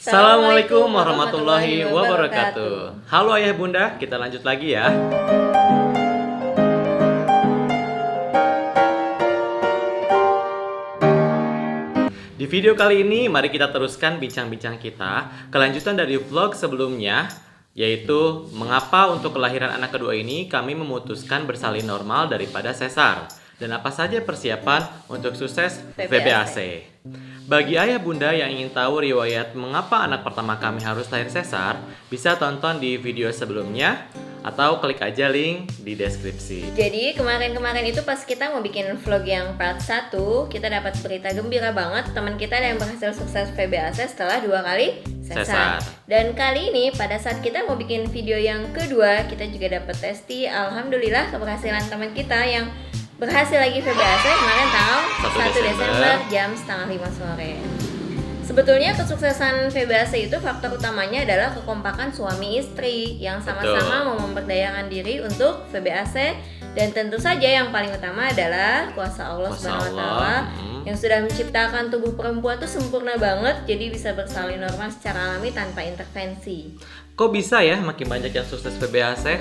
Assalamualaikum warahmatullahi wabarakatuh. Halo ayah bunda, kita lanjut lagi ya. Di video kali ini, mari kita teruskan bincang-bincang kita, kelanjutan dari vlog sebelumnya, yaitu mengapa untuk kelahiran anak kedua ini kami memutuskan bersalin normal daripada sesar, dan apa saja persiapan untuk sukses VBAC. Bagi ayah bunda yang ingin tahu riwayat mengapa anak pertama kami harus lahir sesar, bisa tonton di video sebelumnya atau klik aja link di deskripsi. Jadi kemarin itu pas kita mau bikin vlog yang part 1, kita dapat berita gembira banget, teman kita yang berhasil sukses VBAC setelah 2 kali sesar. Dan kali ini pada saat kita mau bikin video yang kedua, kita juga dapat testi alhamdulillah keberhasilan teman kita yang berhasil lagi VBAC kemarin tanggal 1 Desember jam setengah 5 sore. Sebetulnya kesuksesan VBAC itu faktor utamanya adalah kekompakan suami istri yang sama-sama mau memberdayakan diri untuk VBAC, dan tentu saja yang paling utama adalah kuasa Allah Subhanahu wa taala yang sudah menciptakan tubuh perempuan tuh sempurna banget, jadi bisa bersalin normal secara alami tanpa intervensi. Kok bisa ya makin banyak yang sukses VBAC?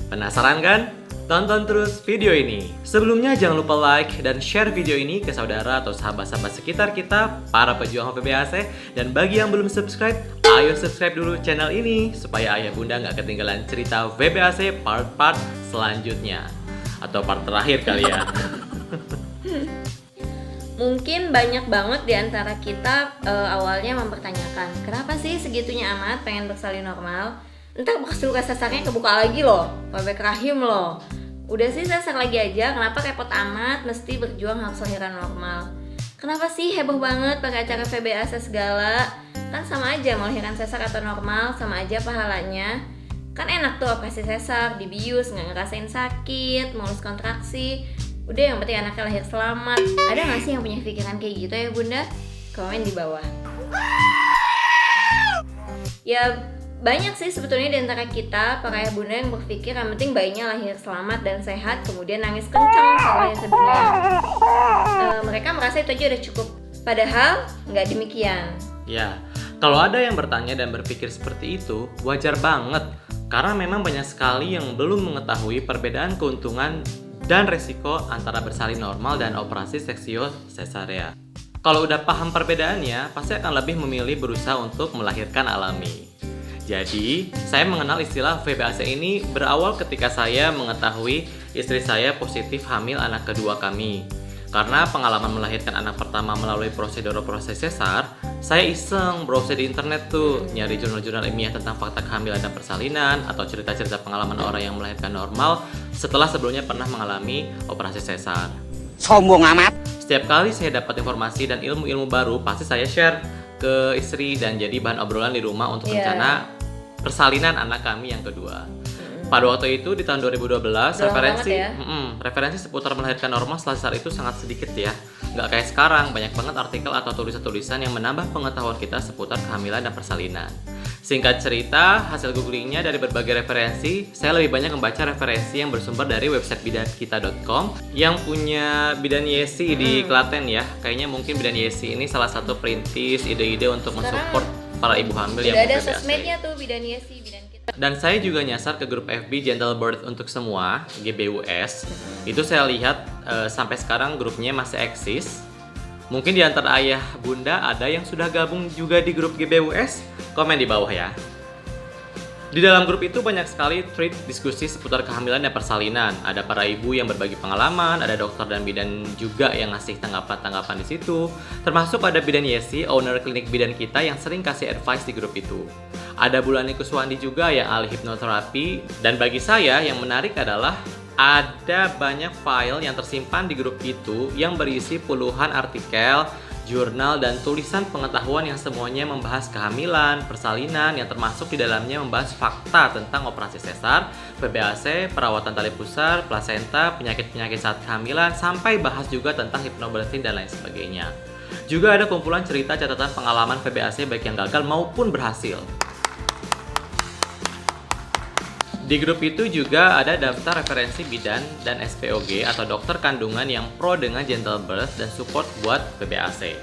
Penasaran kan? Tonton terus video ini. Sebelumnya jangan lupa like dan share video ini ke saudara atau sahabat-sahabat sekitar kita, para pejuang VBAC. Dan bagi yang belum subscribe, ayo subscribe dulu channel ini supaya ayah bunda nggak ketinggalan cerita VBAC part-part selanjutnya. Atau part terakhir kali ya. Mungkin banyak banget di antara kita awalnya mempertanyakan, kenapa sih segitunya amat pengen bersalin normal? Entar bekas luka sesarnya kebuka lagi loh, robek rahim loh. Udah sih sesar lagi aja, kenapa repot amat mesti berjuang harus lahiran normal? Kenapa sih heboh banget pakai acara VBAC segala? Kan sama aja mau lahiran sesar atau normal, sama aja pahalanya. Kan enak tuh operasi sesar, dibius, nggak ngerasain sakit, mulus kontraksi. Udah yang penting anaknya lahir selamat. Ada nggak sih yang punya pikiran kayak gitu ya bunda? Komen di bawah. Ya banyak sih sebetulnya di antara kita, para ayah bunda yang berpikir yang penting bayinya lahir selamat dan sehat, kemudian nangis kencang setelah lahirnya. Mereka merasa itu aja udah cukup. Padahal nggak demikian. Ya, kalau ada yang bertanya dan berpikir seperti itu, wajar banget. Karena memang banyak sekali yang belum mengetahui perbedaan keuntungan dan resiko antara bersalin normal dan operasi seksio sesarea. Kalau udah paham perbedaannya, pasti akan lebih memilih berusaha untuk melahirkan alami. Jadi, saya mengenal istilah VBAC ini berawal ketika saya mengetahui istri saya positif hamil anak kedua kami. Karena pengalaman melahirkan anak pertama melalui prosedur proses sesar, saya iseng browse di internet tuh, nyari jurnal-jurnal ilmiah tentang fakta kehamilan dan persalinan atau cerita-cerita pengalaman orang yang melahirkan normal setelah sebelumnya pernah mengalami operasi sesar. Sombong amat. Setiap kali saya dapat informasi dan ilmu-ilmu baru, pasti saya share ke istri dan jadi bahan obrolan di rumah untuk rencana persalinan anak kami yang kedua. Pada waktu itu di tahun 2012 referensi seputar melahirkan normal setelah sesar itu sangat sedikit ya. Nggak kayak sekarang, banyak banget artikel atau tulisan-tulisan yang menambah pengetahuan kita seputar kehamilan dan persalinan. Singkat cerita, hasil googlingnya dari berbagai referensi, saya lebih banyak membaca referensi yang bersumber dari website bidankita.com yang punya Bidan Yesi di Klaten ya. Kayaknya mungkin Bidan Yesi ini salah satu perintis ide-ide untuk mensupport para ibu hamil yang ada sosmednya tuh Bidan Yesi, Bidan Kita. Dan saya juga nyasar ke grup FB Gentle Birth untuk semua, GBUS. Itu saya lihat sampai sekarang grupnya masih eksis. Mungkin di antara ayah bunda ada yang sudah gabung juga di grup GBUS? Komen di bawah ya. Di dalam grup itu banyak sekali thread diskusi seputar kehamilan dan persalinan. Ada para ibu yang berbagi pengalaman, ada dokter dan bidan juga yang ngasih tanggapan-tanggapan di situ. Termasuk ada Bidan Yesi, owner klinik bidan kita yang sering kasih advice di grup itu. Ada Bulani Kuswandi juga yang ahli hipnoterapi. Dan bagi saya yang menarik adalah ada banyak file yang tersimpan di grup itu yang berisi puluhan artikel, jurnal, dan tulisan pengetahuan yang semuanya membahas kehamilan, persalinan, yang termasuk di dalamnya membahas fakta tentang operasi sesar, VBAC, perawatan tali pusar, plasenta, penyakit-penyakit saat kehamilan, sampai bahas juga tentang hypnobirthing dan lain sebagainya. Juga ada kumpulan cerita catatan pengalaman VBAC baik yang gagal maupun berhasil. Di grup itu juga ada daftar referensi bidan dan SPOG atau dokter kandungan yang pro dengan gentle birth dan support buat VBAC.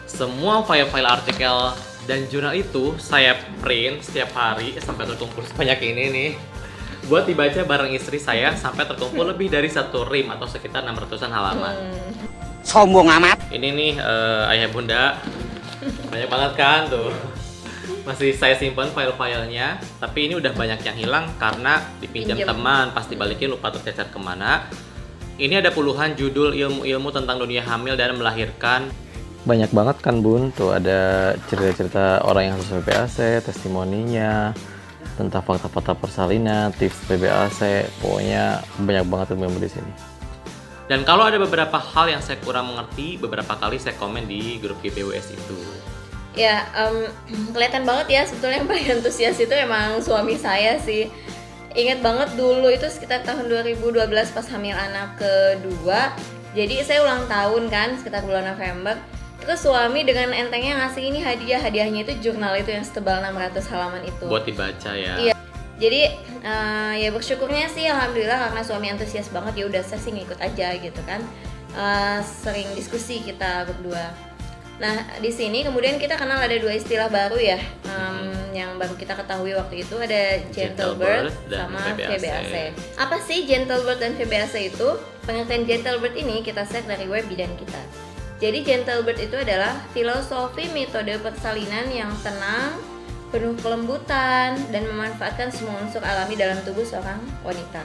Semua file-file artikel Dan jurnal itu saya print setiap hari sampai terkumpul sebanyak ini nih. Buat dibaca bareng istri saya sampai terkumpul lebih dari 1 rim atau sekitar 600-an halaman. Sombong amat. Ini nih ayah bunda, banyak banget kan tuh. Masih saya simpan file-filenya, tapi ini udah banyak yang hilang karena dipinjam teman, pas dibalikin lupa tercecer kemana. Ini ada puluhan judul ilmu-ilmu tentang dunia hamil dan melahirkan. Banyak banget kan Bun, tuh ada cerita-cerita orang yang harus PBAC, testimoninya, tentang fakta-fakta persalinan, tips PBAC, pokoknya banyak banget ilmu di sini. Dan kalau ada beberapa hal yang saya kurang mengerti, beberapa kali saya komen di grup GBWS itu. Ya, kelihatan banget ya sebetulnya yang paling antusias itu emang suami saya sih. Ingat banget dulu itu sekitar tahun 2012 pas hamil anak kedua. Jadi saya ulang tahun kan sekitar bulan November. Terus suami dengan entengnya ngasih ini hadiahnya itu jurnal itu yang setebal 600 halaman itu. Buat dibaca ya. Iya. Jadi ya bersyukurnya sih alhamdulillah karena suami antusias banget, ya udah saya sih ngikut aja gitu kan. Sering diskusi kita berdua. Nah di sini kemudian kita kenal ada 2 istilah baru ya, yang baru kita ketahui waktu itu ada gentle birth sama VBAC. Apa sih gentle birth dan VBAC itu? Pengertian gentle birth ini kita share dari web bidan kita. Jadi gentle birth itu adalah filosofi metode persalinan yang tenang, penuh kelembutan, dan memanfaatkan semua unsur alami dalam tubuh seorang wanita.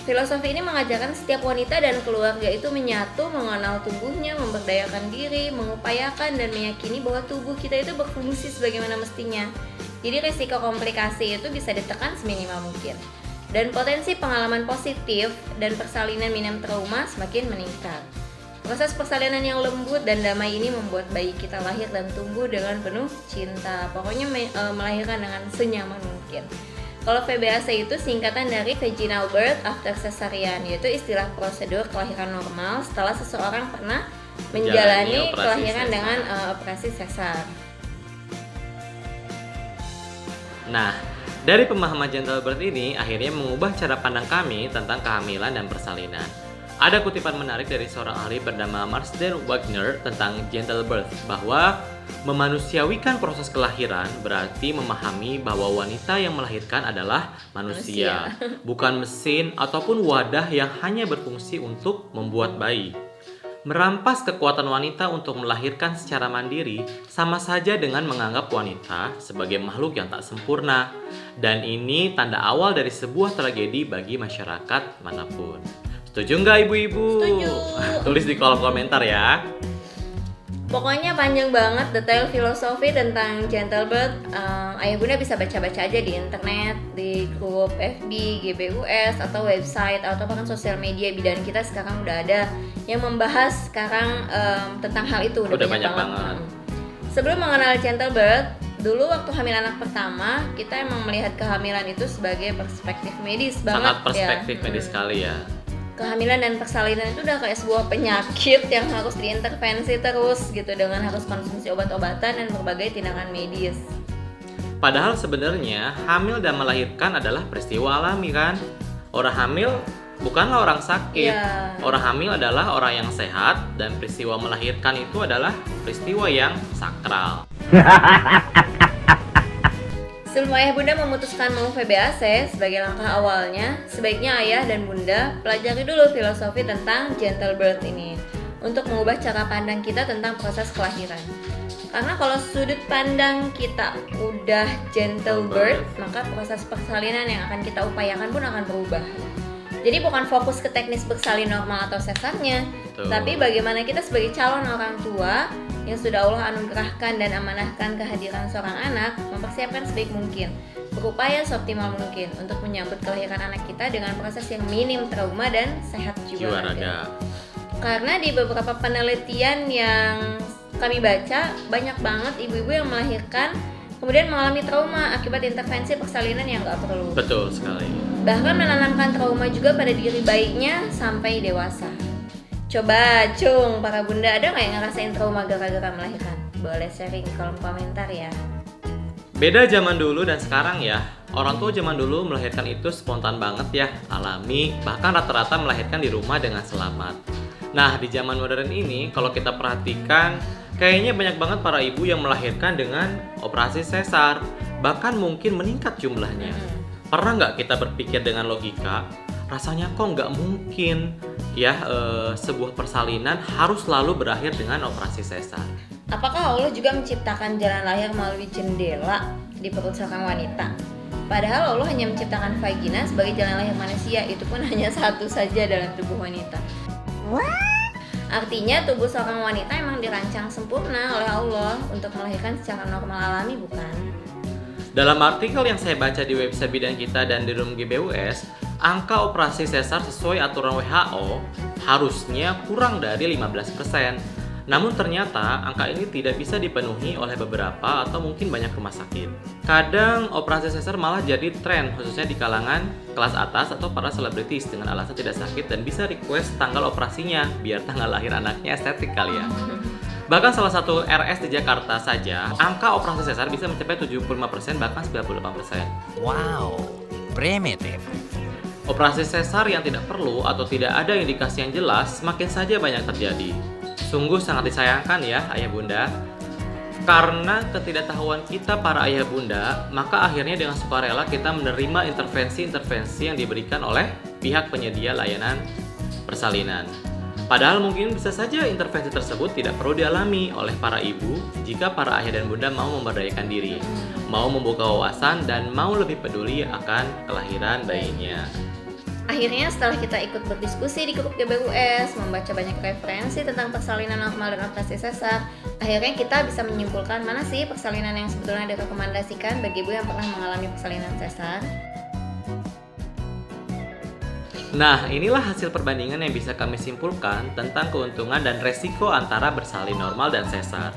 Filosofi ini mengajarkan setiap wanita dan keluarga itu menyatu, mengenal tubuhnya, memberdayakan diri, mengupayakan dan meyakini bahwa tubuh kita itu berfungsi sebagaimana mestinya. Jadi risiko komplikasi itu bisa ditekan seminimal mungkin. Dan potensi pengalaman positif dan persalinan minim trauma semakin meningkat. Proses persalinan yang lembut dan damai ini membuat bayi kita lahir dan tumbuh dengan penuh cinta. Pokoknya melahirkan dengan senyaman mungkin. Kalau VBAC itu singkatan dari vaginal birth after cesarean, yaitu istilah prosedur kelahiran normal setelah seseorang pernah menjalani kelahiran dengan operasi sesar. Nah, dari pemahaman gentle birth ini akhirnya mengubah cara pandang kami tentang kehamilan dan persalinan. Ada kutipan menarik dari seorang ahli bernama Marsden Wagner tentang gentle birth, bahwa memanusiawikan proses kelahiran berarti memahami bahwa wanita yang melahirkan adalah manusia, bukan mesin ataupun wadah yang hanya berfungsi untuk membuat bayi. Merampas kekuatan wanita untuk melahirkan secara mandiri sama saja dengan menganggap wanita sebagai makhluk yang tak sempurna. Dan ini tanda awal dari sebuah tragedi bagi masyarakat manapun. Setuju nggak ibu-ibu? Setuju. Tulis di kolom komentar ya. Pokoknya panjang banget detail filosofi tentang gentle birth. Ayah bunda bisa baca-baca aja di internet, di grup FB, GBUS, atau website, atau bahkan sosial media bidan kita sekarang udah ada yang membahas sekarang tentang hal itu. Udah banyak banget. Sebelum mengenal gentle birth, dulu waktu hamil anak pertama, kita emang melihat kehamilan itu sebagai perspektif medis banget. Sangat perspektif medis sekali ya. Kehamilan dan persalinan itu udah kayak sebuah penyakit yang harus diintervensi terus gitu, dengan harus konsumsi obat-obatan dan berbagai tindakan medis. Padahal sebenarnya hamil dan melahirkan adalah peristiwa alami kan. Orang hamil bukanlah orang sakit. Orang hamil adalah orang yang sehat, dan peristiwa melahirkan itu adalah peristiwa yang sakral. Sebelum ayah bunda memutuskan mau VBAC sebagai langkah awalnya, sebaiknya ayah dan bunda pelajari dulu filosofi tentang gentle birth ini untuk mengubah cara pandang kita tentang proses kelahiran. Karena kalau sudut pandang kita udah gentle birth, maka proses persalinan yang akan kita upayakan pun akan berubah. Jadi bukan fokus ke teknis bersalin normal atau sesarnya, tapi bagaimana kita sebagai calon orang tua yang sudah Allah anugerahkan dan amanahkan kehadiran seorang anak, mempersiapkan sebaik mungkin, berupaya seoptimal mungkin untuk menyambut kelahiran anak kita dengan proses yang minim trauma dan sehat jiwa raga. Karena di beberapa penelitian yang kami baca, banyak banget ibu-ibu yang melahirkan kemudian mengalami trauma akibat intervensi persalinan yang nggak perlu. Betul sekali. Bahkan menanamkan trauma juga pada diri bayinya sampai dewasa. Coba cung, para bunda ada nggak yang ngerasain trauma gara-gara melahirkan? Boleh sharing di kolom komentar ya. Beda zaman dulu dan sekarang ya. Orang tua zaman dulu melahirkan itu spontan banget ya, alami, bahkan rata-rata melahirkan di rumah dengan selamat. Nah, di zaman modern ini kalau kita perhatikan, Kayaknya banyak banget para ibu yang melahirkan dengan operasi sesar, bahkan mungkin meningkat jumlahnya. Pernah nggak kita berpikir dengan logika, rasanya kok nggak mungkin ya sebuah persalinan harus selalu berakhir dengan operasi sesar. Apakah Allah juga menciptakan jalan lahir melalui jendela di perut seorang wanita? Padahal Allah hanya menciptakan vagina sebagai jalan lahir manusia, itu pun hanya satu saja dalam tubuh wanita. Artinya tubuh seorang wanita emang dirancang sempurna oleh Allah untuk melahirkan secara normal alami, bukan? Dalam artikel yang saya baca di website bidan kita dan di room GBUS, angka operasi sesar sesuai aturan WHO harusnya kurang dari 15%. Namun ternyata angka ini tidak bisa dipenuhi oleh beberapa atau mungkin banyak rumah sakit. Kadang operasi sesar malah jadi tren, khususnya di kalangan kelas atas atau para selebritis dengan alasan tidak sakit dan bisa request tanggal operasinya biar tanggal lahir anaknya estetik kali ya. Bahkan salah satu RS di Jakarta saja, angka operasi sesar bisa mencapai 75% bahkan 98%. Wow, primitif. Operasi sesar yang tidak perlu atau tidak ada indikasi yang jelas semakin saja banyak terjadi. Sungguh sangat disayangkan ya ayah bunda. Karena ketidaktahuan kita para ayah bunda, maka akhirnya dengan sukarela kita menerima intervensi-intervensi yang diberikan oleh pihak penyedia layanan persalinan. Padahal mungkin bisa saja intervensi tersebut tidak perlu dialami oleh para ibu jika para ayah dan bunda mau memberdayakan diri, mau membuka wawasan dan mau lebih peduli akan kelahiran bayinya. Akhirnya setelah kita ikut berdiskusi di grup GBUS, membaca banyak referensi tentang persalinan normal dan operasi sesar, akhirnya kita bisa menyimpulkan mana sih persalinan yang sebetulnya direkomendasikan bagi ibu yang pernah mengalami persalinan sesar. Nah, inilah hasil perbandingan yang bisa kami simpulkan tentang keuntungan dan resiko antara bersalin normal dan sesar.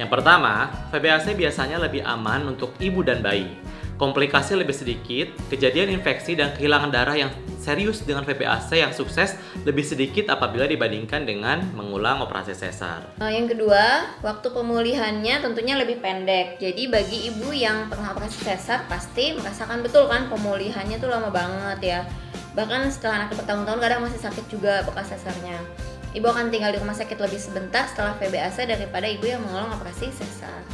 Yang pertama, VBAC biasanya lebih aman untuk ibu dan bayi. Komplikasi lebih sedikit, kejadian infeksi dan kehilangan darah yang serius dengan VBAC yang sukses lebih sedikit apabila dibandingkan dengan mengulang operasi sesar. Yang kedua, waktu pemulihannya tentunya lebih pendek. Jadi bagi ibu yang pernah operasi sesar pasti merasakan betul kan pemulihannya tuh lama banget ya. Bahkan setelah anak bertahun-tahun kadang masih sakit juga bekas sesarnya. Ibu akan tinggal di rumah sakit lebih sebentar setelah VBAC daripada ibu yang mengulang operasi sesar.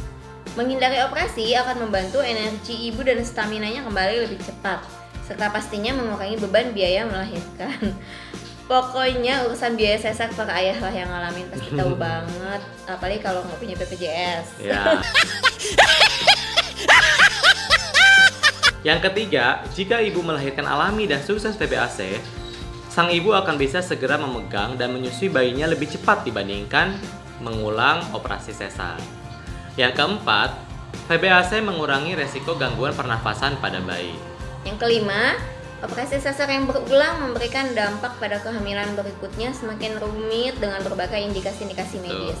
Menghindari operasi akan membantu energi ibu dan staminanya kembali lebih cepat, serta pastinya mengurangi beban biaya melahirkan. Pokoknya urusan biaya sesar para ayah lah yang ngalamin, pasti tahu banget, apalagi kalau nggak punya BPJS. Ya. Yang ketiga, jika ibu melahirkan alami dan sukses VBAC, sang ibu akan bisa segera memegang dan menyusui bayinya lebih cepat dibandingkan mengulang operasi sesar. Yang keempat, VBAC mengurangi resiko gangguan pernafasan pada bayi. Yang kelima, operasi sesar yang berulang memberikan dampak pada kehamilan berikutnya semakin rumit dengan berbagai indikasi-indikasi medis.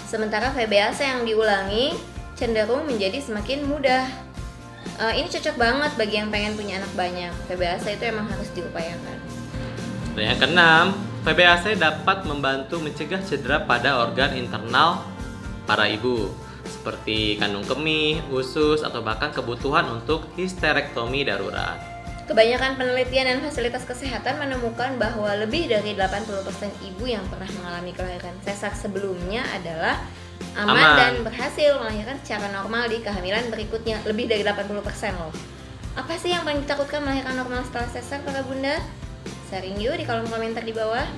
Sementara VBAC yang diulangi cenderung menjadi semakin mudah. Ini cocok banget bagi yang pengen punya anak banyak. VBAC itu emang harus diupayakan. Dan yang keenam, VBAC dapat membantu mencegah cedera pada organ internal para ibu, seperti kandung kemih, usus, atau bahkan kebutuhan untuk histerektomi darurat. Kebanyakan penelitian dan fasilitas kesehatan menemukan bahwa lebih dari 80% ibu yang pernah mengalami kelahiran sesar sebelumnya adalah aman dan berhasil melahirkan secara normal di kehamilan berikutnya. Lebih dari 80% loh. Apa sih yang paling ditakutkan melahirkan normal setelah sesar para bunda? Sharing yuk di kolom komentar di bawah.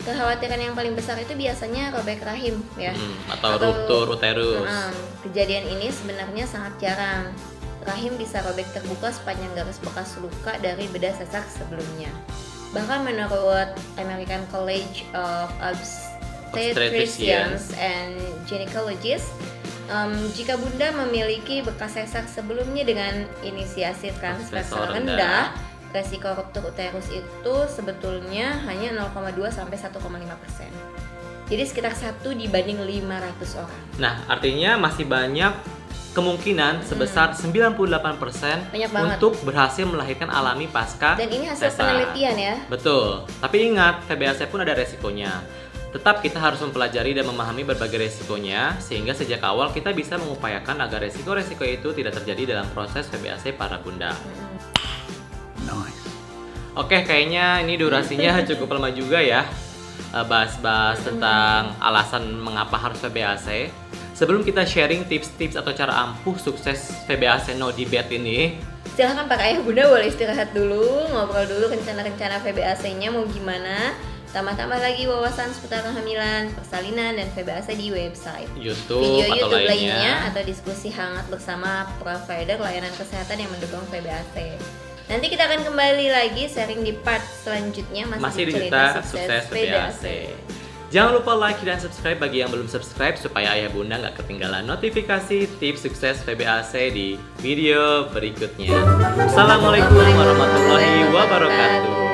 Kekhawatiran yang paling besar itu biasanya robek rahim ya, atau ruptur uterus. Kejadian ini sebenarnya sangat jarang. Rahim bisa robek terbuka sepanjang garis bekas luka dari bedah sesar sebelumnya. Bahkan menurut American College of Obstetricians and Gynecologists, jika bunda memiliki bekas sesar sebelumnya dengan inisiasi transversal rendah, resiko ruptur uterus itu sebetulnya hanya 0,2 sampai 1,5%. Jadi sekitar 1 dibanding 500 orang. Nah, artinya masih banyak kemungkinan sebesar 98% untuk berhasil melahirkan alami pasca dan ini hasil sesar. Penelitian ya. Betul. Tapi ingat, VBAC pun ada resikonya. Tetap kita harus mempelajari dan memahami berbagai resikonya sehingga sejak awal kita bisa mengupayakan agar resiko-resiko itu tidak terjadi dalam proses VBAC para bunda. Nice. Oke, kayaknya ini durasinya cukup lama juga ya. bahas-bahas tentang alasan mengapa harus VBAC. Sebelum kita sharing tips-tips atau cara ampuh sukses VBAC No Debate ini, silahkan Pak Ayah Bunda boleh istirahat dulu, ngobrol dulu rencana-rencana VBAC-nya mau gimana. Tambah-tambah lagi wawasan seputar kehamilan, persalinan, dan VBAC di website, YouTube, video atau YouTube lainnya. lainnya, atau diskusi hangat bersama provider layanan kesehatan yang mendukung VBAC. Nanti kita akan kembali lagi sharing di part selanjutnya Masih di cerita cerita sukses VBAC. Jangan lupa like dan subscribe bagi yang belum subscribe supaya Ayah Bunda nggak ketinggalan notifikasi tips sukses VBAC di video berikutnya. Assalamualaikum warahmatullahi wabarakatuh.